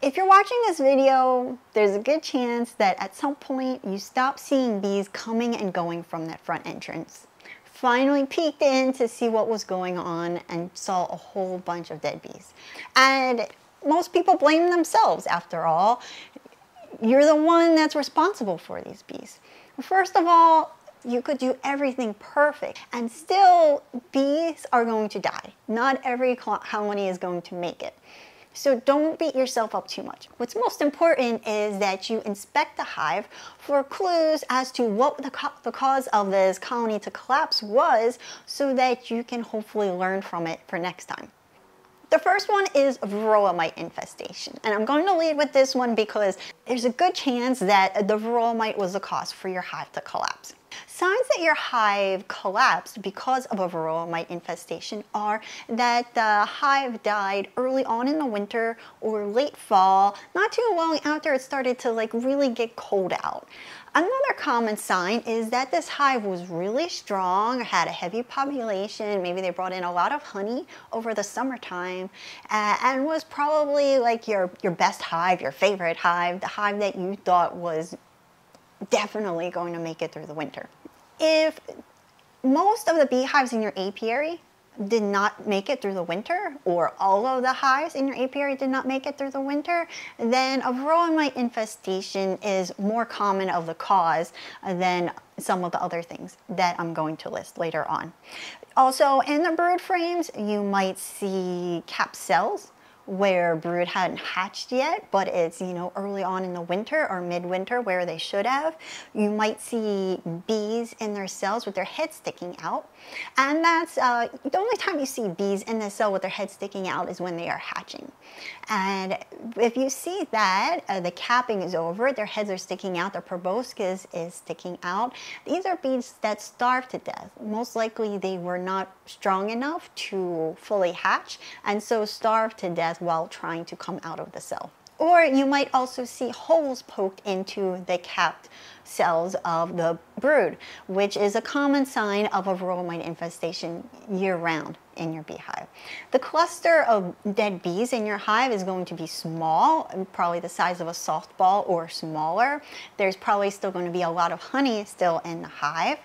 If you're watching this video, there's a good chance that at some point you stop seeing bees coming and going from that front entrance. Finally peeked in to see what was going on and saw a whole bunch of dead bees. And most people blame themselves, after all. You're the one that's responsible for these bees. First of all, you could do everything perfect and still bees are going to die. Not every colony is going to make it. So don't beat yourself up too much. What's most important is that you inspect the hive for clues as to what the cause of this colony to collapse was, so that you can hopefully learn from it for next time. The first one is varroa mite infestation. And I'm going to lead with this one because there's a good chance that the varroa mite was the cause for your hive to collapse. Signs that your hive collapsed because of a varroa mite infestation are that the hive died early on in the winter or late fall, not too long after it started to really get cold out. Another common sign is that this hive was really strong, had a heavy population, maybe they brought in a lot of honey over the summertime, and was probably like your best hive, your favorite hive, the hive that you thought was definitely going to make it through the winter. If most of the beehives in your apiary did not make it through the winter, or all of the hives in your apiary did not make it through the winter, then a varroa mite infestation is more common of the cause than some of the other things that I'm going to list later on. Also, in the brood frames, you might see capped cells where brood hadn't hatched yet, but it's, early on in the winter or midwinter where they should have. You might see bees in their cells with their heads sticking out. And that's the only time you see bees in the cell with their heads sticking out is when they are hatching. And if you see that, the capping is over, their heads are sticking out, their proboscis is sticking out, these are bees that starved to death. Most likely they were not strong enough to fully hatch, and so starved to death while trying to come out of the cell. Or you might also see holes poked into the capped cells of the brood, which is a common sign of a varroa mite infestation year-round in your beehive. The cluster of dead bees in your hive is going to be small, probably the size of a softball or smaller. There's probably still going to be a lot of honey still in the hive.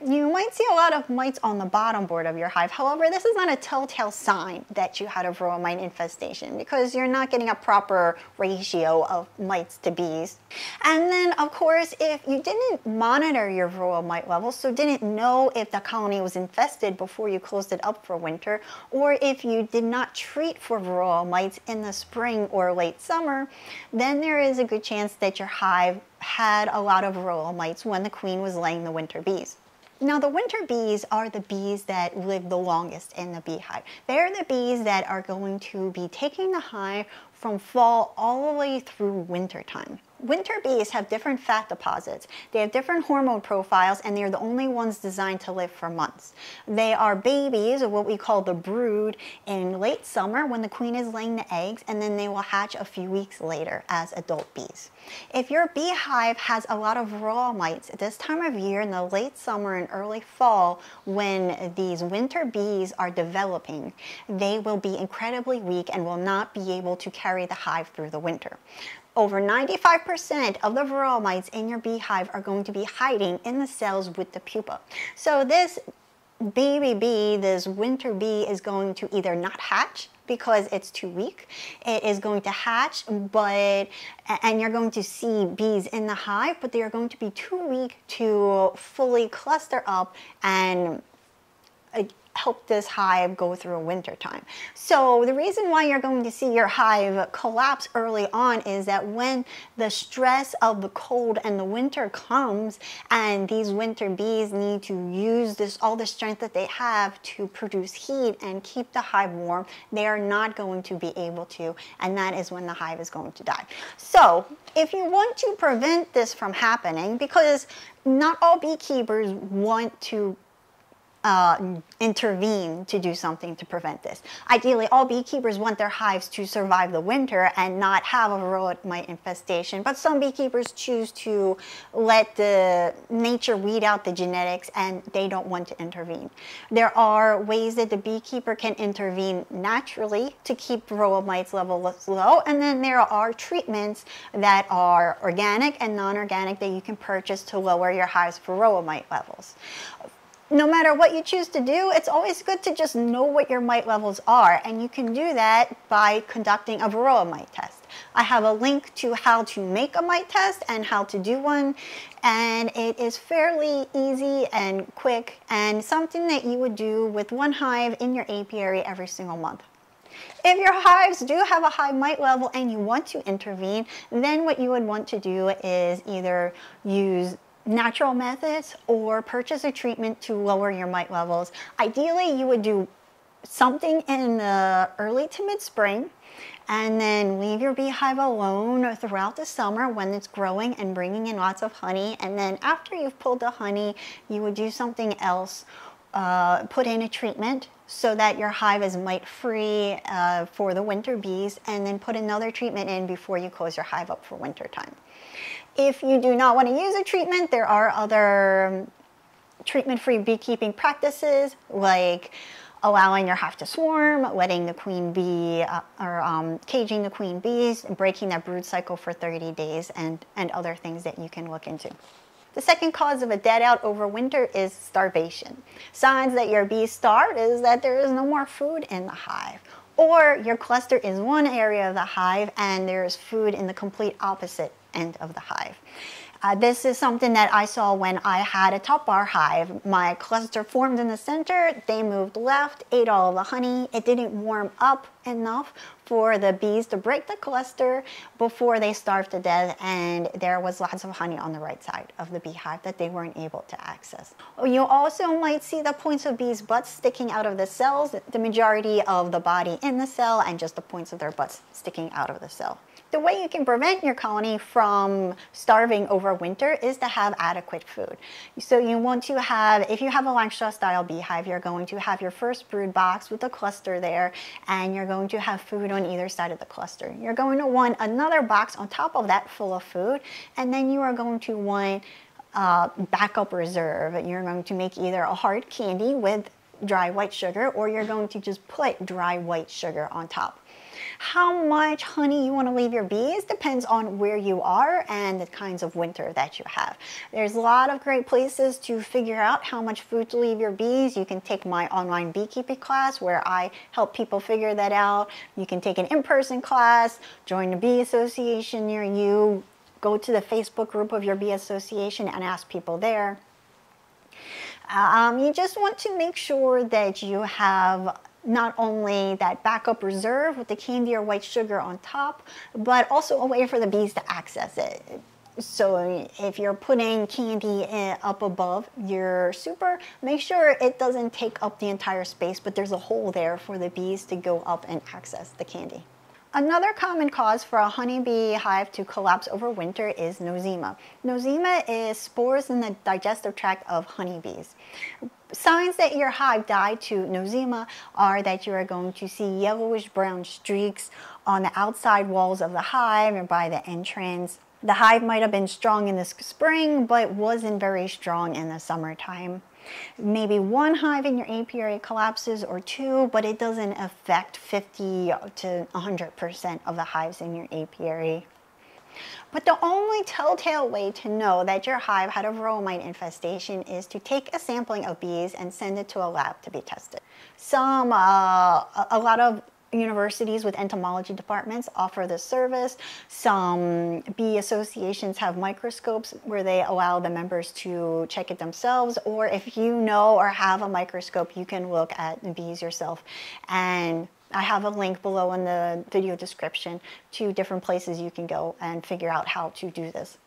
You might see a lot of mites on the bottom board of your hive. However, this is not a telltale sign that you had a varroa mite infestation, because you're not getting a proper ratio of mites to bees. And then, of course, if you didn't monitor your varroa mite levels, so didn't know if the colony was infested before you closed it up for winter, or if you did not treat for varroa mites in the spring or late summer, then there is a good chance that your hive had a lot of varroa mites when the queen was laying the winter bees. Now, the winter bees are the bees that live the longest in the beehive. They're the bees that are going to be taking the hive from fall all the way through winter time. Winter bees have different fat deposits. They have different hormone profiles, and they're the only ones designed to live for months. They are babies, or what we call the brood, in late summer when the queen is laying the eggs, and then they will hatch a few weeks later as adult bees. If your beehive has a lot of varroa mites at this time of year in the late summer and early fall, when these winter bees are developing, they will be incredibly weak and will not be able to carry the hive through the winter. Over 95% of the varroa mites in your beehive are going to be hiding in the cells with the pupa. So this baby bee, this winter bee, is going to either not hatch because it's too weak. It is going to hatch, and you're going to see bees in the hive, but they are going to be too weak to fully cluster up and help this hive go through a winter time. So the reason why you're going to see your hive collapse early on is that when the stress of the cold and the winter comes, and these winter bees need to use all the strength that they have to produce heat and keep the hive warm, they are not going to be able to, and that is when the hive is going to die. So if you want to prevent this from happening, because not all beekeepers want to intervene to do something to prevent this. Ideally, all beekeepers want their hives to survive the winter and not have a varroa mite infestation, but some beekeepers choose to let the nature weed out the genetics and they don't want to intervene. There are ways that the beekeeper can intervene naturally to keep varroa mites levels low, and then there are treatments that are organic and non-organic that you can purchase to lower your hive's varroa mite levels. No matter what you choose to do, it's always good to just know what your mite levels are, and you can do that by conducting a varroa mite test. I have a link to how to make a mite test and how to do one, and it is fairly easy and quick and something that you would do with one hive in your apiary every single month. If your hives do have a high mite level and you want to intervene, then what you would want to do is either use natural methods or purchase a treatment to lower your mite levels. Ideally, you would do something in the early to mid-spring and then leave your beehive alone throughout the summer when it's growing and bringing in lots of honey. And then after you've pulled the honey, you would do something else, put in a treatment so that your hive is mite-free for the winter bees, and then put another treatment in before you close your hive up for winter time. If you do not want to use a treatment, there are other treatment-free beekeeping practices like allowing your hive to swarm, letting the queen bee, caging the queen bees, and breaking that brood cycle for 30 days, and other things that you can look into. The second cause of a dead out over winter is starvation. Signs that your bees starved is that there is no more food in the hive, or your cluster is one area of the hive and there is food in the complete opposite end of the hive. This is something that I saw when I had a top bar hive. My cluster formed in the center, they moved left, ate all of the honey. It didn't warm up enough for the bees to break the cluster before they starved to death, and there was lots of honey on the right side of the beehive that they weren't able to access. You also might see the points of bees' butts sticking out of the cells, the majority of the body in the cell and just the points of their butts sticking out of the cell. The way you can prevent your colony from starving over winter is to have adequate food. So you want to have, if you have a Langstroth style beehive, you're going to have your first brood box with a cluster there, and you're going to have food on either side of the cluster. You're going to want another box on top of that full of food, and then you are going to want backup reserve. You're going to make either a hard candy with dry white sugar, or you're going to just put dry white sugar on top. How much honey you want to leave your bees depends on where you are and the kinds of winter that you have. There's a lot of great places to figure out how much food to leave your bees. You can take my online beekeeping class where I help people figure that out. You can take an in-person class, join the bee association near you, go to the Facebook group of your bee association and ask people there. You just want to make sure that you have not only that backup reserve with the candy or white sugar on top, but also a way for the bees to access it. So if you're putting candy up above your super, make sure it doesn't take up the entire space, but there's a hole there for the bees to go up and access the candy. Another common cause for a honeybee hive to collapse over winter is nosema. Nosema is spores in the digestive tract of honeybees. Signs that your hive died to nosema are that you are going to see yellowish brown streaks on the outside walls of the hive and by the entrance. The hive might have been strong in the spring, but wasn't very strong in the summertime. Maybe one hive in your apiary collapses or two, but it doesn't affect 50 to 100% of the hives in your apiary. But the only telltale way to know that your hive had a varroa mite infestation is to take a sampling of bees and send it to a lab to be tested. A lot of universities with entomology departments offer this service. Some bee associations have microscopes where they allow the members to check it themselves, or if you know or have a microscope, you can look at the bees yourself. And I have a link below in the video description to different places you can go and figure out how to do this.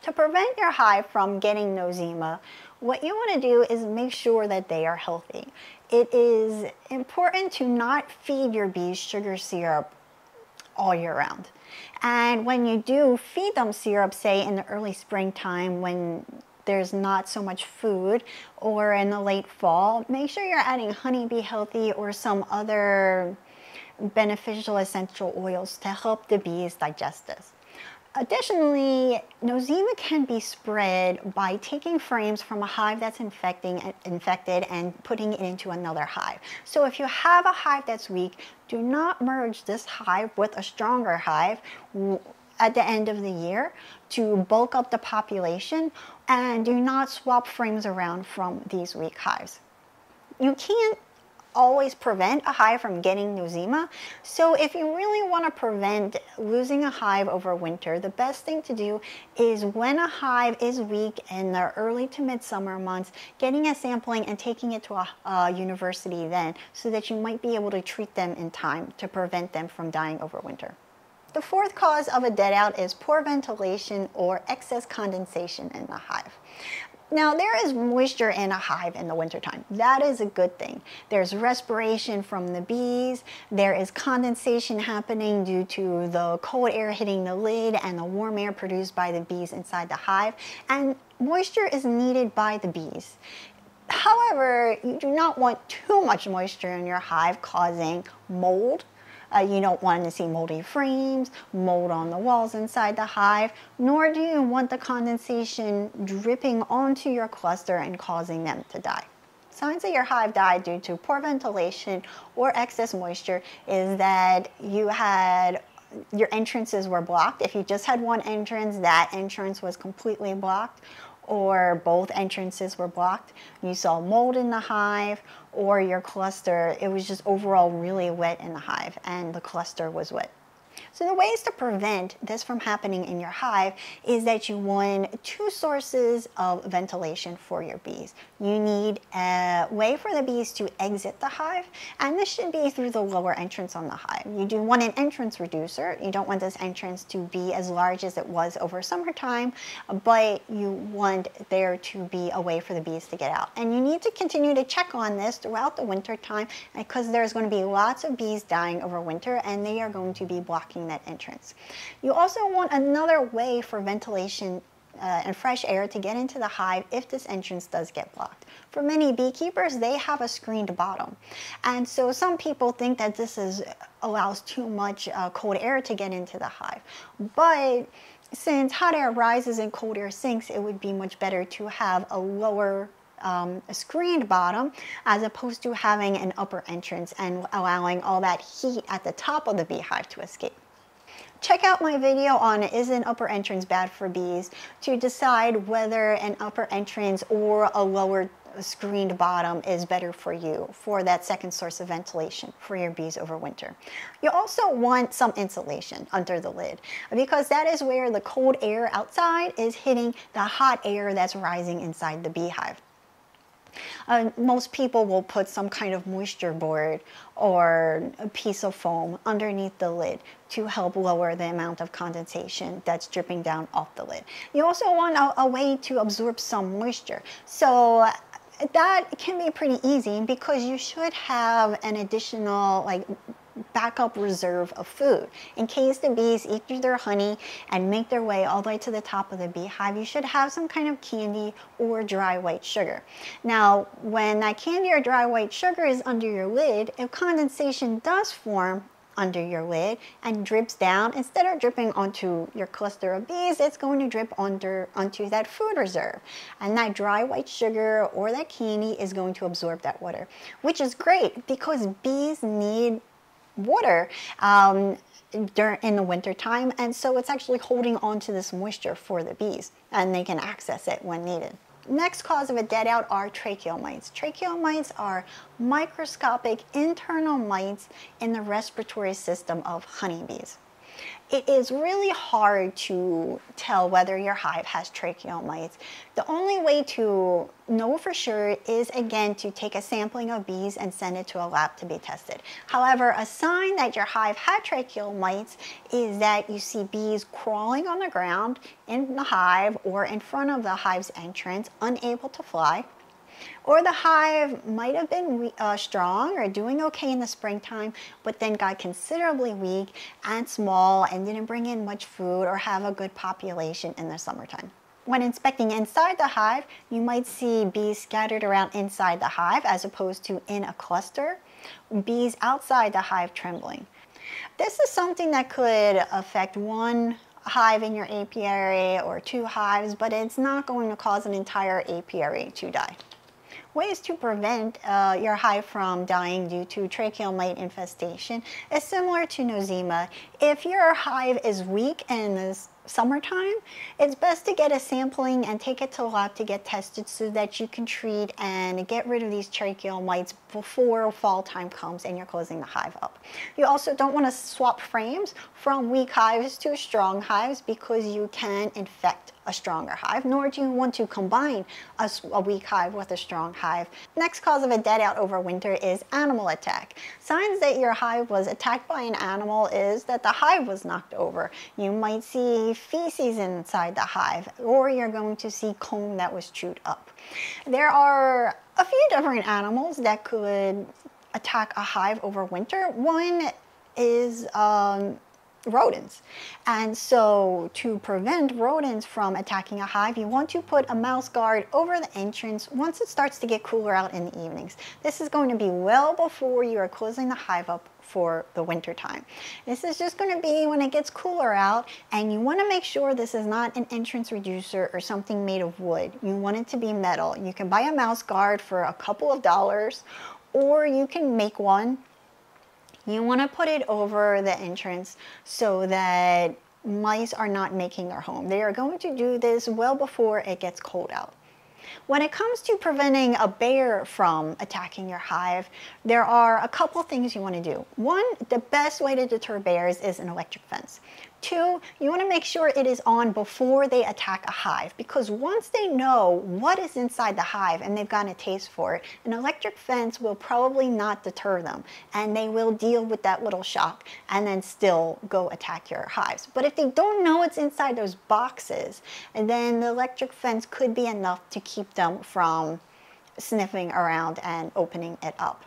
To prevent your hive from getting nosema, what you want to do is make sure that they are healthy. It is important to not feed your bees sugar syrup all year round. And when you do feed them syrup, say in the early springtime when there's not so much food, or in the late fall, make sure you're adding Honey Bee Healthy or some other beneficial essential oils to help the bees digest this. Additionally, nosema can be spread by taking frames from a hive that's infected and putting it into another hive. So if you have a hive that's weak, do not merge this hive with a stronger hive at the end of the year to bulk up the population, and do not swap frames around from these weak hives. You can't always prevent a hive from getting nosema. So if you really want to prevent losing a hive over winter, the best thing to do is when a hive is weak in the early to midsummer months, getting a sampling and taking it to a university then, so that you might be able to treat them in time to prevent them from dying over winter. The fourth cause of a deadout is poor ventilation or excess condensation in the hive. Now, there is moisture in a hive in the wintertime. That is a good thing. There's respiration from the bees. There is condensation happening due to the cold air hitting the lid and the warm air produced by the bees inside the hive. And moisture is needed by the bees. However, you do not want too much moisture in your hive causing mold. You don't want to see moldy frames, mold on the walls inside the hive, nor do you want the condensation dripping onto your cluster and causing them to die. Signs that your hive died due to poor ventilation or excess moisture is that your entrances were blocked. If you just had one entrance, that entrance was completely blocked, or both entrances were blocked. You saw mold in the hive, or your cluster, it was just overall really wet in the hive and the cluster was wet. So the ways to prevent this from happening in your hive is that you want two sources of ventilation for your bees. You need a way for the bees to exit the hive, and this should be through the lower entrance on the hive. You do want an entrance reducer. You don't want this entrance to be as large as it was over summertime, but you want there to be a way for the bees to get out. And you need to continue to check on this throughout the winter time, because there's going to be lots of bees dying over winter, and they are going to be blocking that entrance. You also want another way for ventilation and fresh air to get into the hive if this entrance does get blocked. For many beekeepers, they have a screened bottom. And so some people think that this allows too much cold air to get into the hive. But since hot air rises and cold air sinks, it would be much better to have a lower a screened bottom as opposed to having an upper entrance and allowing all that heat at the top of the beehive to escape. Check out my video on is an upper entrance bad for bees to decide whether an upper entrance or a lower screened bottom is better for you for that second source of ventilation for your bees over winter. You also want some insulation under the lid, because that is where the cold air outside is hitting the hot air that's rising inside the beehive. Most people will put some kind of moisture board or a piece of foam underneath the lid to help lower the amount of condensation that's dripping down off the lid. You also want a way to absorb some moisture. So that can be pretty easy, because you should have an additional backup reserve of food. In case the bees eat through their honey and make their way all the way to the top of the beehive, you should have some kind of candy or dry white sugar. Now, when that candy or dry white sugar is under your lid, if condensation does form under your lid and drips down, instead of dripping onto your cluster of bees, it's going to drip onto that food reserve. And that dry white sugar or that candy is going to absorb that water, which is great because bees need water in the winter time, and so it's actually holding on to this moisture for the bees, and they can access it when needed. Next cause of a deadout are tracheal mites. Tracheal mites are microscopic internal mites in the respiratory system of honeybees. It is really hard to tell whether your hive has tracheal mites. The only way to know for sure is, again, to take a sampling of bees and send it to a lab to be tested. However, a sign that your hive had tracheal mites is that you see bees crawling on the ground in the hive or in front of the hive's entrance, unable to fly. Or the hive might have been strong or doing okay in the springtime, but then got considerably weak and small and didn't bring in much food or have a good population in the summertime. When inspecting inside the hive, you might see bees scattered around inside the hive as opposed to in a cluster. Bees outside the hive trembling. This is something that could affect one hive in your apiary or 2 hives, but it's not going to cause an entire apiary to die. Ways to prevent your hive from dying due to tracheal mite infestation is similar to nosema. If your hive is weak in the summertime, it's best to get a sampling and take it to the lab to get tested so that you can treat and get rid of these tracheal mites before fall time comes and you're closing the hive up. You also don't want to swap frames from weak hives to strong hives because you can infect a stronger hive, nor do you want to combine a weak hive with a strong hive. Next cause of a dead out over winter is animal attack. Signs that your hive was attacked by an animal is that the hive was knocked over. You might see feces inside the hive, or you're going to see comb that was chewed up. There are a few different animals that could attack a hive over winter. One is rodents. And so to prevent rodents from attacking a hive, you want to put a mouse guard over the entrance once it starts to get cooler out in the evenings. This is going to be well before you are closing the hive up for the winter time. This is just going to be when it gets cooler out, and you want to make sure this is not an entrance reducer or something made of wood. You want it to be metal. You can buy a mouse guard for a couple of dollars, or you can make one. You want to put it over the entrance so that mice are not making their home. They are going to do this well before it gets cold out. When it comes to preventing a bear from attacking your hive, there are a couple things you want to do. One, the best way to deter bears is an electric fence. Two, you want to make sure it is on before they attack a hive, because once they know what is inside the hive and they've gotten a taste for it, an electric fence will probably not deter them, and they will deal with that little shock and then still go attack your hives. But if they don't know what's inside those boxes, then the electric fence could be enough to keep them from sniffing around and opening it up.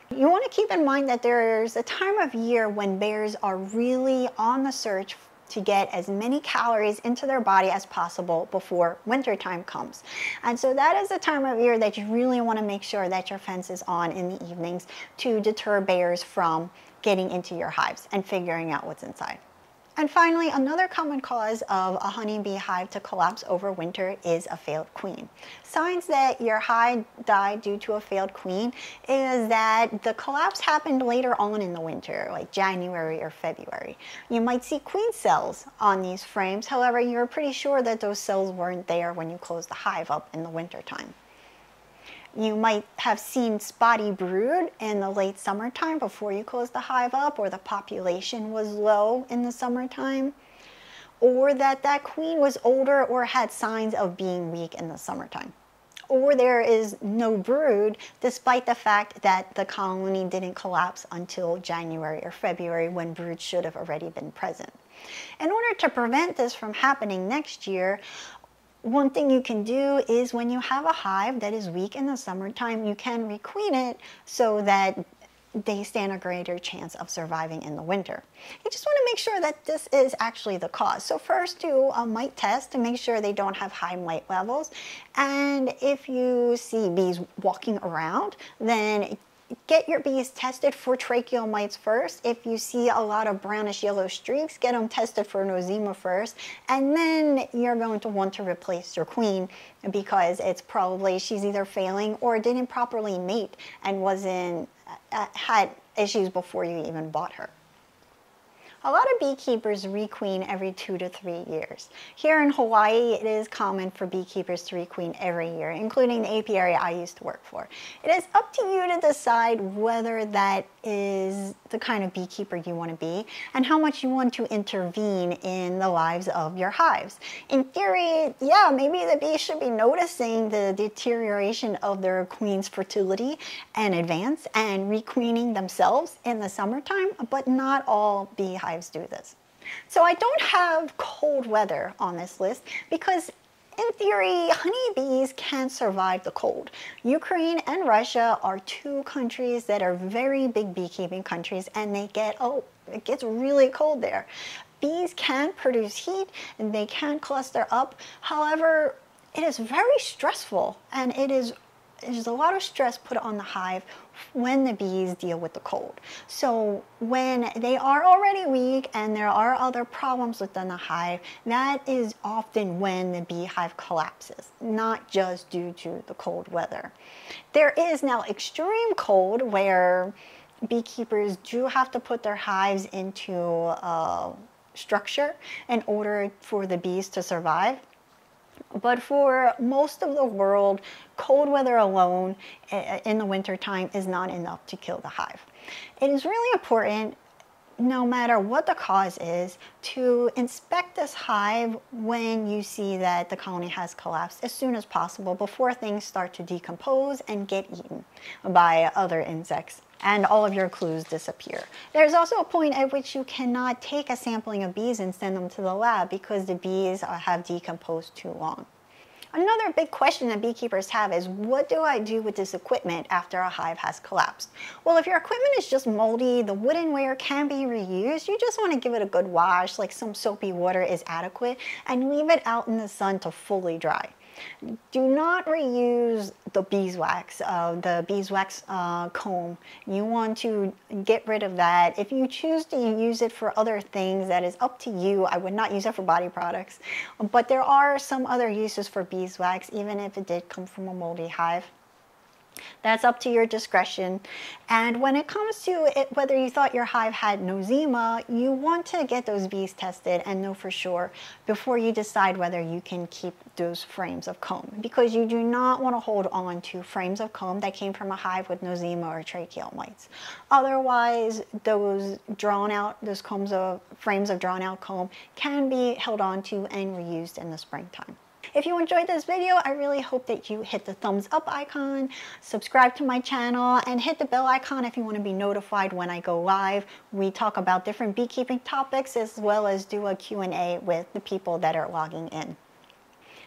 You want to keep in mind that there's a time of year when bears are really on the search to get as many calories into their body as possible before winter time comes. And so that is the time of year that you really want to make sure that your fence is on in the evenings to deter bears from getting into your hives and figuring out what's inside. And finally, another common cause of a honeybee hive to collapse over winter is a failed queen. Signs that your hive died due to a failed queen is that the collapse happened later on in the winter, like January or February. You might see queen cells on these frames, however, you're pretty sure that those cells weren't there when you closed the hive up in the winter time. You might have seen spotty brood in the late summertime before you closed the hive up, or the population was low in the summertime, or that queen was older or had signs of being weak in the summertime. Or there is no brood despite the fact that the colony didn't collapse until January or February when brood should have already been present. In order to prevent this from happening next year, one thing you can do is when you have a hive that is weak in the summertime, you can requeen it so that they stand a greater chance of surviving in the winter. You just want to make sure that this is actually the cause. So first do a mite test to make sure they don't have high mite levels. And if you see bees walking around, then get your bees tested for tracheal mites first. If you see a lot of brownish yellow streaks, get them tested for nosema first, and then you're going to want to replace your queen because it's probably she's either failing or didn't properly mate and had issues before you even bought her. A lot of beekeepers requeen every 2 to 3 years. Here in Hawaii, it is common for beekeepers to requeen every year, including the apiary I used to work for. It is up to you to decide whether that is the kind of beekeeper you want to be and how much you want to intervene in the lives of your hives. In theory, yeah, maybe the bees should be noticing the deterioration of their queen's fertility in advance and requeening themselves in the summertime, but not all beehives do this. So I don't have cold weather on this list because in theory, honeybees can survive the cold. Ukraine and Russia are 2 countries that are very big beekeeping countries, and it gets really cold there. Bees can produce heat and they can cluster up. However, it is very stressful, and there's a lot of stress put on the hive when the bees deal with the cold. So when they are already weak and there are other problems within the hive, that is often when the beehive collapses, not just due to the cold weather. There is now extreme cold where beekeepers do have to put their hives into structure in order for the bees to survive. But for most of the world, cold weather alone in the wintertime is not enough to kill the hive. It is really important, no matter what the cause is, to inspect this hive when you see that the colony has collapsed as soon as possible before things start to decompose and get eaten by other insects and all of your clues disappear. There's also a point at which you cannot take a sampling of bees and send them to the lab because the bees have decomposed too long. Another big question that beekeepers have is, what do I do with this equipment after a hive has collapsed? Well, if your equipment is just moldy, the woodenware can be reused. You just want to give it a good wash, like some soapy water is adequate, and leave it out in the sun to fully dry. Do not reuse the beeswax, comb. You want to get rid of that. If you choose to use it for other things, that is up to you. I would not use it for body products. But there are some other uses for beeswax, even if it did come from a moldy hive. That's up to your discretion. And when it comes to it, whether you thought your hive had nosema, you want to get those bees tested and know for sure before you decide whether you can keep those frames of comb, because you do not want to hold on to frames of comb that came from a hive with nosema or tracheal mites. Otherwise, those frames of drawn out comb can be held on to and reused in the springtime. If you enjoyed this video, I really hope that you hit the thumbs up icon, subscribe to my channel, and hit the bell icon if you want to be notified when I go live. We talk about different beekeeping topics as well as do a Q&A with the people that are logging in.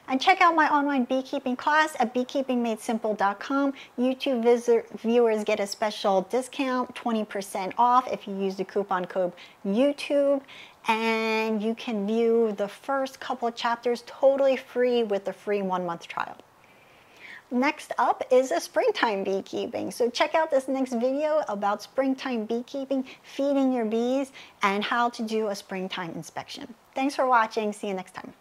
And check out my online beekeeping class at beekeepingmadesimple.com. YouTube viewers get a special discount, 20% off if you use the coupon code YouTube. And you can view the first couple of chapters totally free with a free 1-month trial. Next up is a springtime beekeeping. So check out this next video about springtime beekeeping, feeding your bees, and how to do a springtime inspection. Thanks for watching. See you next time.